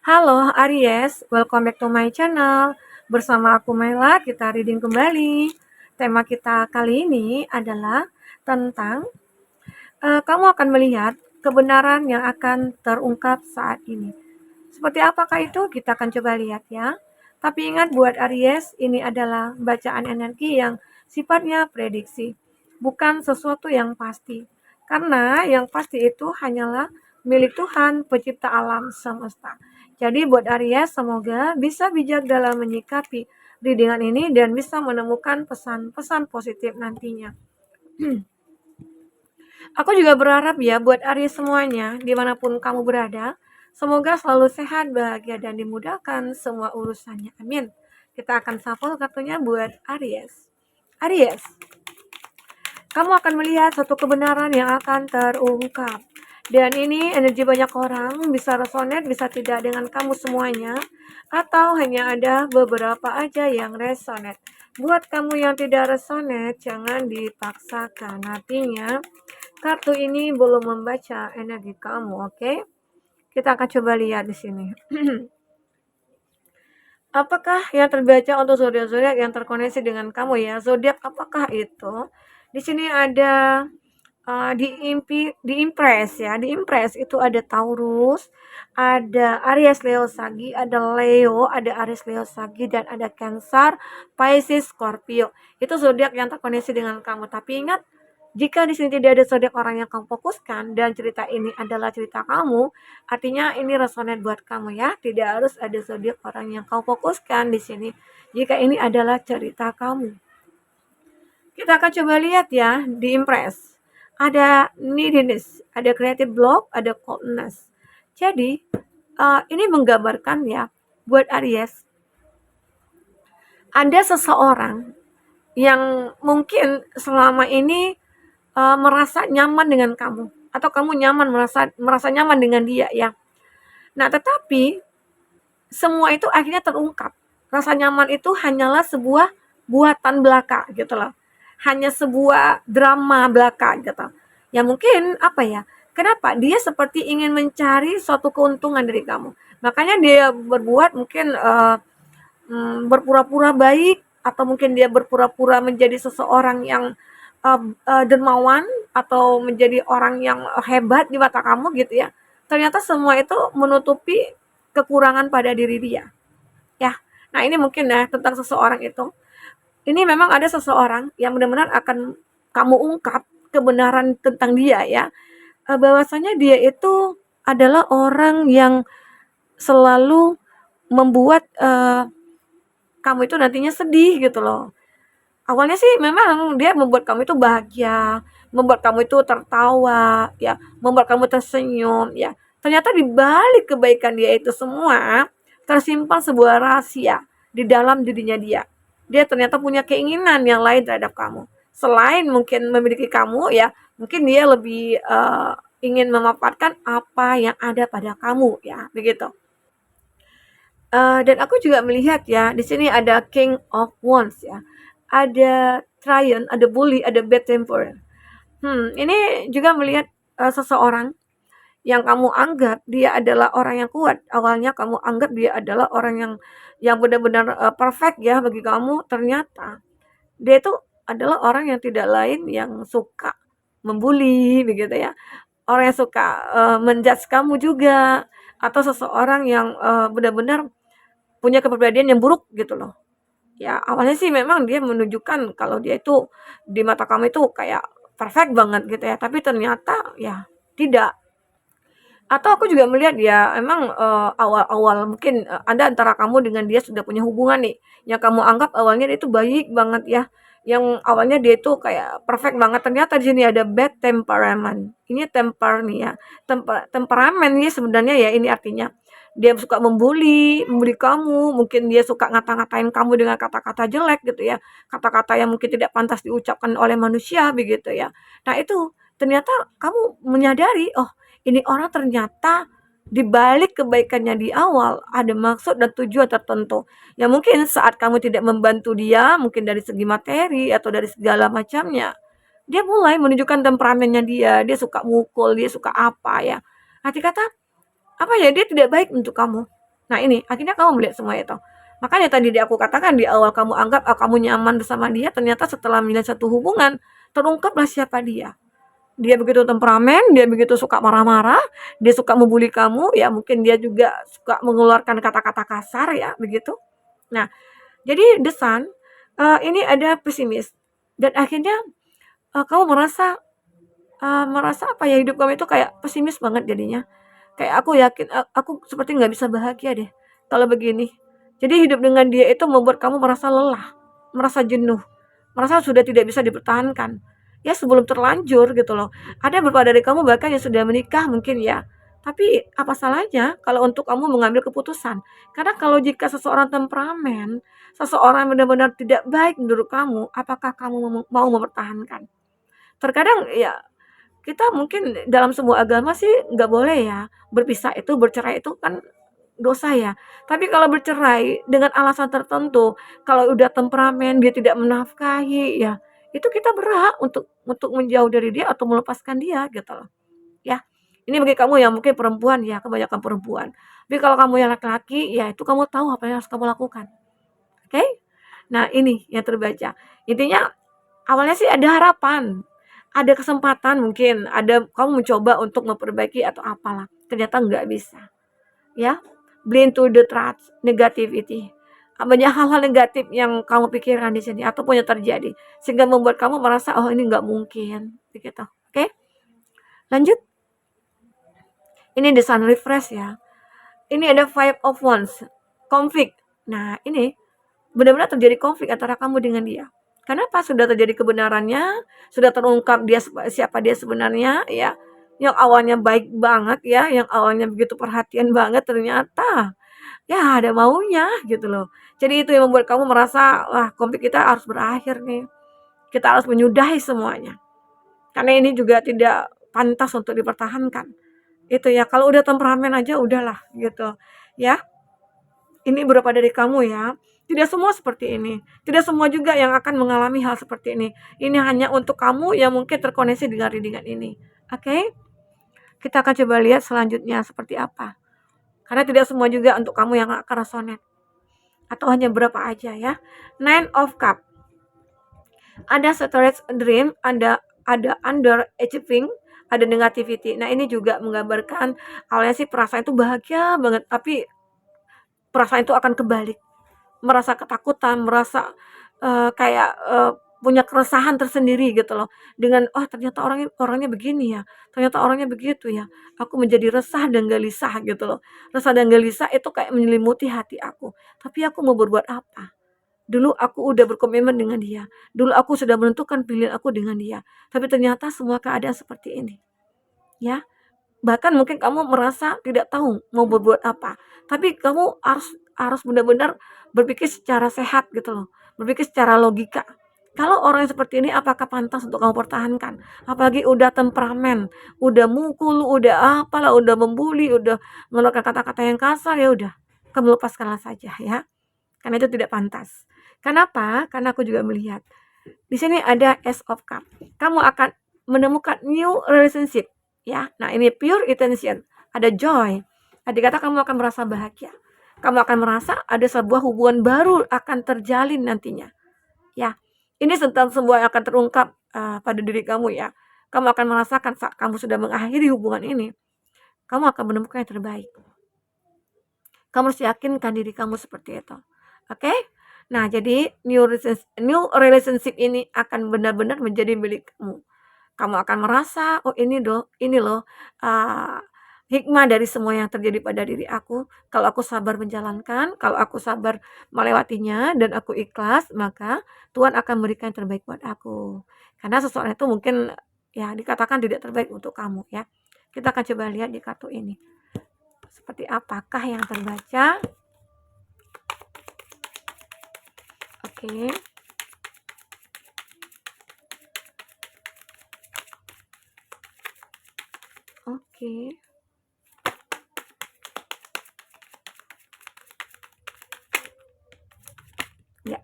Halo Aries, welcome back to my channel. Bersama aku Maila, kita reading kembali. Tema kita kali ini adalah tentang kamu akan melihat kebenaran yang akan terungkap saat ini. Seperti apakah itu? Kita akan coba lihat ya. Tapi ingat buat Aries, ini adalah bacaan energi yang sifatnya prediksi, bukan sesuatu yang pasti. Karena yang pasti itu hanyalah milik Tuhan, pencipta alam semesta. Jadi buat Aries, semoga bisa bijak dalam menyikapi readingan ini dan bisa menemukan pesan-pesan positif nantinya. Aku juga berharap ya buat Aries semuanya, dimanapun kamu berada, semoga selalu sehat, bahagia, dan dimudahkan semua urusannya. Amin. Kita akan shuffle kartunya buat Aries. Aries, kamu akan melihat satu kebenaran yang akan terungkap. Dan ini energi banyak orang, bisa resonate, bisa tidak dengan kamu semuanya, atau hanya ada beberapa aja yang resonate. Buat kamu yang tidak resonate, jangan dipaksakan. Artinya, kartu ini belum membaca energi kamu, oke? Kita akan coba lihat di sini. Apakah yang terbaca untuk zodiak-zodiak yang terkoneksi dengan kamu ya? Zodiak apakah itu? Di sini ada di Impress ya. Di Impress itu ada Taurus, ada Aries, Leo, Sagi, ada Leo, ada Aries, Leo, Sagi, dan ada Cancer, Pisces, Scorpio. Itu zodiak yang terkoneksi dengan kamu. Tapi ingat, jika di sini tidak ada zodiak orang yang kamu fokuskan dan cerita ini adalah cerita kamu, artinya ini resonate buat kamu ya. Tidak harus ada zodiak orang yang kamu fokuskan di sini. Jika ini adalah cerita kamu. Kita akan coba lihat ya di Impress. Ada neediness, ada creative block, ada coldness. Jadi, ini menggambarkan ya buat Aries, ada seseorang yang mungkin selama ini merasa nyaman dengan kamu, atau kamu merasa nyaman dengan dia ya. Nah, tetapi semua itu akhirnya terungkap. Rasa nyaman itu hanyalah sebuah buatan belaka gitu loh. Hanya sebuah drama belaka gitu. Ya mungkin apa ya? Kenapa? Dia seperti ingin mencari suatu keuntungan dari kamu. Makanya dia berbuat mungkin berpura-pura baik, atau mungkin dia berpura-pura menjadi seseorang yang dermawan, atau menjadi orang yang hebat di mata kamu gitu ya. Ternyata semua itu menutupi kekurangan pada diri dia. Ya. Nah, ini mungkin ya tentang seseorang itu. Ini memang ada seseorang yang benar-benar akan kamu ungkap kebenaran tentang dia ya. Bahwasanya dia itu adalah orang yang selalu membuat kamu itu nantinya sedih gitu loh. Awalnya sih memang dia membuat kamu itu bahagia, membuat kamu itu tertawa, ya, membuat kamu tersenyum, ya. Ternyata di balik kebaikan dia itu semua, tersimpan sebuah rahasia di dalam dirinya dia. Dia ternyata punya keinginan yang lain terhadap kamu. Selain mungkin memiliki kamu, ya, mungkin dia lebih ingin memanfaatkan apa yang ada pada kamu, ya, begitu. Dan aku juga melihat ya, di sini ada King of Wands ya. Ada Tryon, ada Bully, ada Bad Temper. Ini juga melihat seseorang yang kamu anggap dia adalah orang yang kuat. Awalnya kamu anggap dia adalah orang yang benar-benar perfect ya bagi kamu. Ternyata dia itu adalah orang yang tidak lain yang suka membuli begitu ya. Orang yang suka menjudge kamu juga, atau seseorang yang benar-benar punya kepribadian yang buruk gitu loh. Ya awalnya sih memang dia menunjukkan kalau dia itu di mata kamu itu kayak perfect banget gitu ya, tapi ternyata ya tidak. Atau aku juga melihat ya emang awal-awal mungkin ada antara kamu dengan dia sudah punya hubungan nih, yang kamu anggap awalnya dia itu baik banget ya, yang awalnya dia itu kayak perfect banget, ternyata di sini ada bad temperament. Ini temper nih ya, temperamen nih sebenarnya ya, ini artinya dia suka membuli kamu, mungkin dia suka ngata-ngatain kamu dengan kata-kata jelek gitu ya, kata-kata yang mungkin tidak pantas diucapkan oleh manusia begitu ya. Nah itu ternyata kamu menyadari, oh ini orang ternyata di balik kebaikannya di awal ada maksud dan tujuan tertentu. Ya mungkin saat kamu tidak membantu dia, mungkin dari segi materi atau dari segala macamnya, dia mulai menunjukkan temperamennya dia suka mukul, dia suka apa ya. Arti kata, apa ya, dia tidak baik untuk kamu. Nah ini, akhirnya kamu melihat semua itu. Makanya tadi aku katakan di awal kamu anggap kamu nyaman bersama dia, ternyata setelah melihat satu hubungan, terungkaplah siapa dia. Dia begitu temperamen, dia begitu suka marah-marah, dia suka membuli kamu, ya mungkin dia juga suka mengeluarkan kata-kata kasar ya, begitu. Nah, jadi The Sun, ini ada pesimis dan akhirnya, kamu merasa apa ya, hidup kamu itu kayak pesimis banget jadinya. Kayak aku yakin, aku seperti nggak bisa bahagia deh kalau begini. Jadi hidup dengan dia itu membuat kamu merasa lelah, merasa jenuh, merasa sudah tidak bisa dipertahankan. Ya sebelum terlanjur gitu loh. Ada beberapa dari kamu bahkan yang sudah menikah mungkin ya. Tapi apa salahnya kalau untuk kamu mengambil keputusan? Karena kalau jika seseorang temperamen, seseorang benar-benar tidak baik menurut kamu, apakah kamu mau mempertahankan? Terkadang ya kita mungkin dalam sebuah agama sih nggak boleh ya, berpisah itu, bercerai itu kan dosa ya. Tapi kalau bercerai dengan alasan tertentu, kalau udah temperamen, dia tidak menafkahi, ya itu kita berhak untuk menjauh dari dia atau melepaskan dia gitu loh, ya. Ini bagi kamu yang mungkin perempuan ya, kebanyakan perempuan. Tapi kalau kamu yang laki-laki, ya itu kamu tahu apa yang harus kamu lakukan, oke? Nah ini yang terbaca. Intinya awalnya sih ada harapan, ada kesempatan mungkin, ada kamu mencoba untuk memperbaiki atau apalah, ternyata nggak bisa, ya. Blind to the trust, negativity. Banyak hal-hal negatif yang kamu pikirkan di sini ataupun yang terjadi, sehingga membuat kamu merasa, "Oh ini nggak mungkin," begitu. Oke, lanjut. Ini the sun refresh ya. Ini ada five of wands, konflik. Nah ini benar-benar terjadi konflik antara kamu dengan dia. Kenapa? Sudah terjadi kebenarannya, sudah terungkap dia siapa dia sebenarnya ya. Yang awalnya baik banget ya, yang awalnya begitu perhatian banget ternyata ya ada maunya gitu loh. Jadi itu yang membuat kamu merasa, wah konflik kita harus berakhir nih. Kita harus menyudahi semuanya. Karena ini juga tidak pantas untuk dipertahankan. Itu ya, kalau udah temperamen aja udahlah gitu. Ya, ini beberapa dari kamu ya. Tidak semua seperti ini. Tidak semua juga yang akan mengalami hal seperti ini. Ini hanya untuk kamu yang mungkin terkoneksi dengan readingan ini. Oke? Kita akan coba lihat selanjutnya seperti apa. Karena tidak semua juga untuk kamu yang akan resonate. Atau hanya berapa aja ya. Nine of Cup. Ada storage dream, ada under achieving, ada negativity. Nah, ini juga menggambarkan awalnya sih perasaan itu bahagia banget, tapi perasaan itu akan kebalik. Merasa ketakutan, merasa kayak punya keresahan tersendiri gitu loh. Dengan oh ternyata orangnya begini ya, ternyata orangnya begitu ya. Aku menjadi resah dan gelisah gitu loh. Resah dan gelisah itu kayak menyelimuti hati aku. Tapi aku mau berbuat apa? Dulu aku udah berkomitmen dengan dia. Dulu aku sudah menentukan pilihan aku dengan dia. Tapi ternyata semua keadaan seperti ini. Ya, bahkan mungkin kamu merasa tidak tahu mau berbuat apa. Tapi kamu harus benar-benar berpikir secara sehat gitu loh. Berpikir secara logika. Kalau orang yang seperti ini apakah pantas untuk kamu pertahankan? Apalagi udah temperamen, udah mukul, udah apalah, udah membuli, udah mengeluarkan kata-kata yang kasar, ya udah, kamu lepaskanlah saja ya. Karena itu tidak pantas. Kenapa? Karena aku juga melihat di sini ada Ace of Cup. Kamu akan menemukan new relationship, ya. Nah, ini pure intention, ada joy. Arti kata kamu akan merasa bahagia. Kamu akan merasa ada sebuah hubungan baru akan terjalin nantinya. Ya. Ini tentang sebuah yang akan terungkap pada diri kamu ya. Kamu akan merasakan saat kamu sudah mengakhiri hubungan ini, kamu akan menemukan yang terbaik. Kamu harus yakinkan diri kamu seperti itu. Oke? Nah, jadi new relationship ini akan benar-benar menjadi milik kamu. Kamu akan merasa, oh ini loh hikmah dari semua yang terjadi pada diri aku. Kalau aku sabar menjalankan, kalau aku sabar melewatinya dan aku ikhlas, maka Tuhan akan memberikan yang terbaik buat aku. Karena seseorang itu mungkin ya dikatakan tidak terbaik untuk kamu ya. Kita akan coba lihat di kartu ini. Seperti apakah yang terbaca? Oke. Oke. Ya.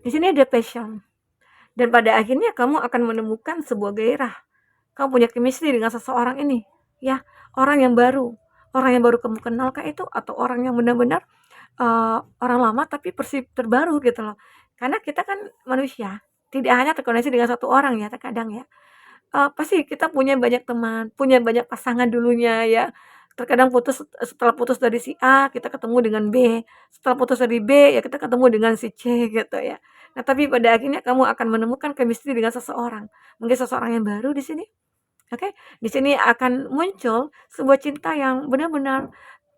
Di sini ada passion. Dan pada akhirnya kamu akan menemukan sebuah gairah. Kamu punya chemistry dengan seseorang ini, ya, orang yang baru, Orang yang baru kamu kenal kah itu? Atau orang yang benar-benar, orang lama tapi terbaru gitu loh. Karena kita kan manusia, tidak hanya terkoneksi dengan satu orang ya terkadang ya. Pasti kita punya banyak teman, punya banyak pasangan dulunya ya. Terkadang setelah putus dari si A, kita ketemu dengan B, setelah putus dari B, ya kita ketemu dengan si C gitu ya. Nah, tapi pada akhirnya kamu akan menemukan chemistry dengan seseorang. Mungkin seseorang yang baru di sini, oke? Di sini akan muncul sebuah cinta yang benar-benar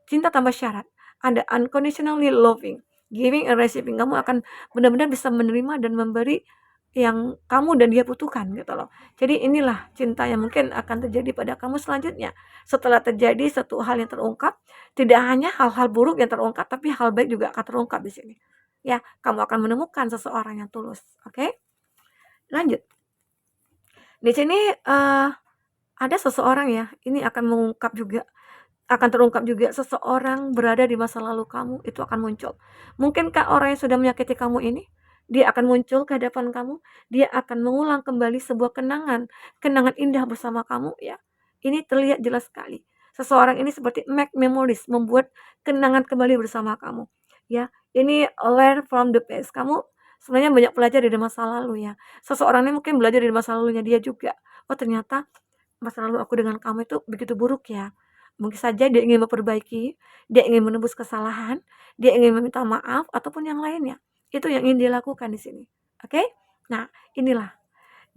cinta tanpa syarat. Ada unconditionally loving, giving and receiving. Kamu akan benar-benar bisa menerima dan memberi yang kamu dan dia butuhkan gitu loh. Jadi inilah cinta yang mungkin akan terjadi pada kamu selanjutnya. Setelah terjadi satu hal yang terungkap, tidak hanya hal-hal buruk yang terungkap, tapi hal baik juga akan terungkap di sini. Ya, kamu akan menemukan seseorang yang tulus. Oke? Lanjut. Di sini ada seseorang ya, ini akan terungkap juga seseorang berada di masa lalu kamu, itu akan muncul. Mungkinkah orang yang sudah menyakiti kamu ini, dia akan muncul ke hadapan kamu, dia akan mengulang kembali sebuah kenangan, kenangan indah bersama kamu ya. Ini terlihat jelas sekali. Seseorang ini seperti make memories, membuat kenangan kembali bersama kamu. Ya, ini learn from the past. Kamu sebenarnya banyak belajar dari masa lalu ya. Seseorang ini mungkin belajar dari masa lalunya dia juga. Oh, ternyata masa lalu aku dengan kamu itu begitu buruk ya. Mungkin saja dia ingin memperbaiki, dia ingin menebus kesalahan, dia ingin meminta maaf ataupun yang lainnya. Itu yang ingin dia lakukan di sini. Oke? Nah, inilah.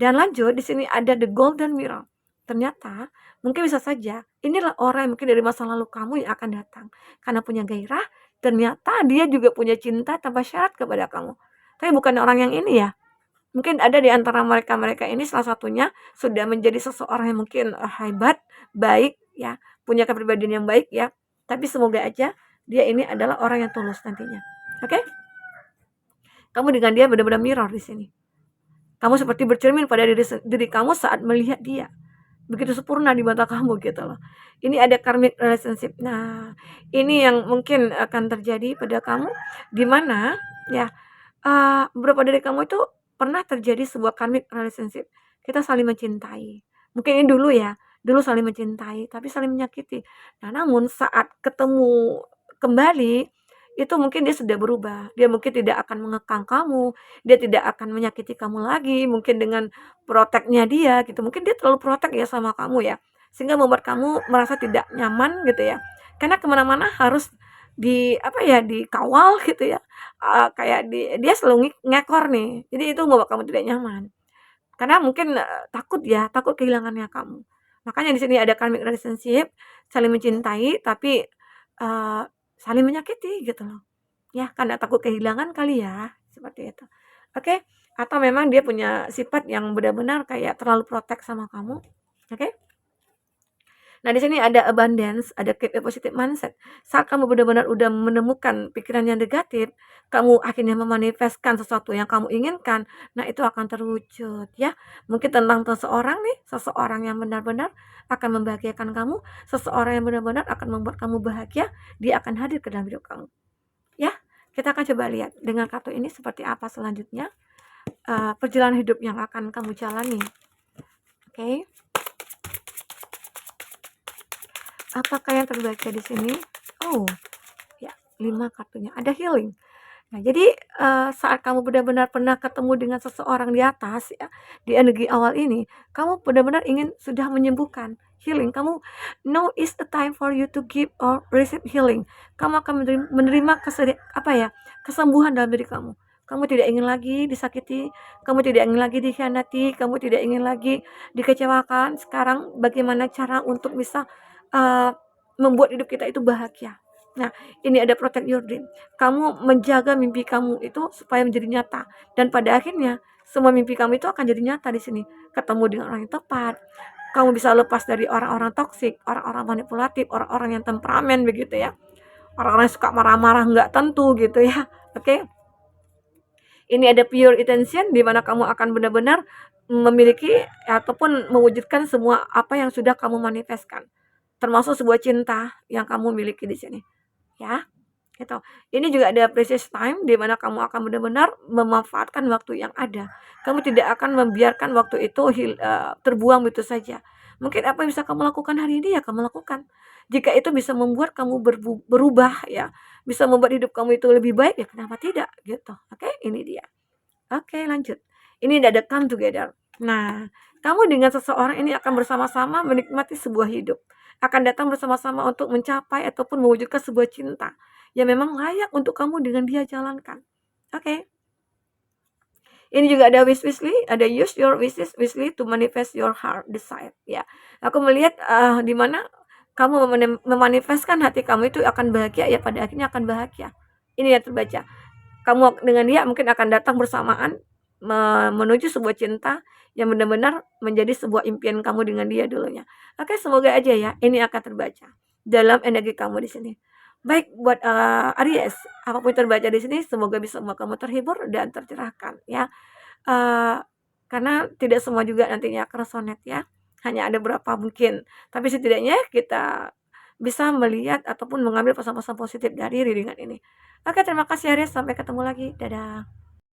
Dan lanjut di sini ada the golden mirror. Ternyata mungkin bisa saja inilah orang yang mungkin dari masa lalu kamu yang akan datang. Karena punya gairah, ternyata dia juga punya cinta tanpa syarat kepada kamu. Tapi bukan orang yang ini ya. Mungkin ada di antara mereka-mereka ini salah satunya sudah menjadi seseorang yang mungkin, hebat, baik ya, punya kepribadian yang baik ya, tapi semoga aja dia ini adalah orang yang tulus nantinya. Oke? Kamu dengan dia benar-benar mirror di sini. Kamu seperti bercermin pada diri kamu saat melihat dia. Begitu sempurna di mata kamu gitu loh. Ini ada karmic relationship. Nah, ini yang mungkin akan terjadi pada kamu di mana ya, beberapa dari kamu itu pernah terjadi sebuah karmic relationship. Kita saling mencintai. Mungkin ini dulu ya, dulu saling mencintai tapi saling menyakiti. Nah, namun saat ketemu kembali, itu mungkin dia sudah berubah. Dia mungkin tidak akan mengekang kamu, dia tidak akan menyakiti kamu lagi, mungkin dengan proteknya dia gitu. Mungkin dia terlalu protek ya sama kamu ya, sehingga membuat kamu merasa tidak nyaman gitu ya. Karena kemana mana harus apa ya, dikawal gitu ya, kayak dia selalu ngekor nih, jadi itu membuat kamu tidak nyaman. Karena mungkin, takut ya, takut kehilangannya kamu. Makanya di sini ada karmic relationship, saling mencintai tapi, eee, saling menyakiti gitu loh. Ya, karena takut kehilangan kali ya, seperti itu. Oke, atau memang dia punya sifat yang benar-benar kayak terlalu protek sama kamu, oke? Nah, di sini ada abundance, ada keep a positive mindset. Saat kamu benar-benar udah menemukan pikiran yang negatif, kamu akhirnya memanifestkan sesuatu yang kamu inginkan, nah itu akan terwujud ya. Mungkin tentang seseorang nih, seseorang yang benar-benar akan membahagiakan kamu, seseorang yang benar-benar akan membuat kamu bahagia, dia akan hadir ke dalam hidup kamu. Ya, kita akan coba lihat dengan kartu ini seperti apa selanjutnya perjalanan hidup yang akan kamu jalani. Oke. Apakah yang terbaca di sini? Oh, ya, 5 kartunya. Ada healing. Nah, jadi saat kamu benar-benar pernah ketemu dengan seseorang di atas ya, di energi awal ini, kamu benar-benar ingin sudah menyembuhkan, healing. Kamu now is the time for you to give or receive healing. Kamu akan menerima apa ya, kesembuhan dalam diri kamu. Kamu tidak ingin lagi disakiti, kamu tidak ingin lagi dikhianati, kamu tidak ingin lagi dikecewakan. Sekarang bagaimana cara untuk bisa uh, membuat hidup kita itu bahagia. Nah, ini ada protect your dream. Kamu menjaga mimpi kamu itu supaya menjadi nyata, dan pada akhirnya semua mimpi kamu itu akan jadi nyata di sini. Ketemu dengan orang yang tepat, kamu bisa lepas dari orang-orang toksik, orang-orang manipulatif, orang-orang yang temperamen begitu ya, orang-orang yang suka marah-marah nggak tentu gitu ya. Oke. Ini ada pure intention di mana kamu akan benar-benar memiliki ataupun mewujudkan semua apa yang sudah kamu manifestkan, termasuk sebuah cinta yang kamu miliki di sini. Ya, gitu. Ini juga ada precious time di mana kamu akan benar-benar memanfaatkan waktu yang ada. Kamu tidak akan membiarkan waktu itu terbuang begitu saja. Mungkin apa yang bisa kamu lakukan hari ini ya kamu lakukan. Jika itu bisa membuat kamu berubah ya, bisa membuat hidup kamu itu lebih baik, ya kenapa tidak gitu. Oke, ini dia. Oke, lanjut. Ini ada come together. Nah, kamu dengan seseorang ini akan bersama-sama menikmati sebuah hidup. Akan datang bersama-sama untuk mencapai ataupun mewujudkan sebuah cinta yang memang layak untuk kamu dengan dia jalankan. Oke. Ini juga ada wishlist, ada use your wishlist to manifest your heart desire. Ya, aku melihat di mana kamu memanifestkan hati kamu itu akan bahagia, ya pada akhirnya akan bahagia. Ini yang terbaca. Kamu dengan dia mungkin akan datang bersamaan menuju sebuah cinta yang benar-benar menjadi sebuah impian kamu dengan dia dulunya. Oke, semoga aja ya ini akan terbaca dalam energi kamu di sini. Baik buat Aries, apapun yang terbaca di sini semoga bisa membuat kamu terhibur dan tercerahkan ya. Karena tidak semua juga nantinya resonate ya. Hanya ada beberapa mungkin. Tapi setidaknya kita bisa melihat ataupun mengambil pesan-pesan positif dari readingan ini. Oke, terima kasih Aries. Sampai ketemu lagi. Dadah.